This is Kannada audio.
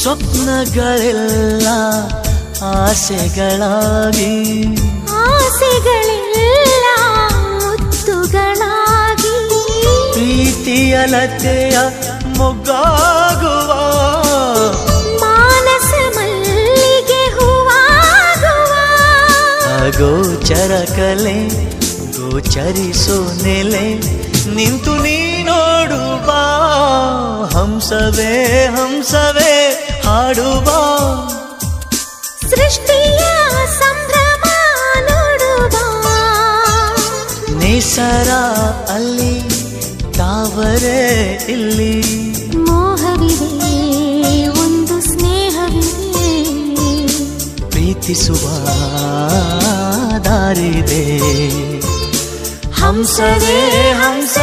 ಸ್ವಪ್ನಗಳೆಲ್ಲ ಆಸೆಗಳಾಗಿ, ಆಸೆಗಳೆಲ್ಲ ಮುತ್ತುಗಳಾಗಿ, ಪ್ರೀತಿಯಲತೆಯ ಮೊಗ್ಗಾಗುವ, ಮಾನಸ ಮಲ್ಲಿಗೆ ಹೂವಾಗುವ, ಅಗೋಚರ ಕಲೆ ಗೋಚರಿಸೋ ನೆಲೆ ನಿಂತು ನೀ ನೋಡುವ, ಹಂಸವೇ ಹಂಸವೇ ಹಾಡುವ, ಸೃಷ್ಟಿಯ ಸಂಭ್ರಮ ನೋಡುವ, ನೇಸರ ಅಲ್ಲಿ ತಾವರೆ ಇಲ್ಲಿ, ಮೋಹವಿದೆ ಒಂದು ಸ್ನೇಹವಿದೆ, ಪ್ರೀತಿಸುವ ದಾರಿದೆ, ಹಂಸವೇ ಹಂಸ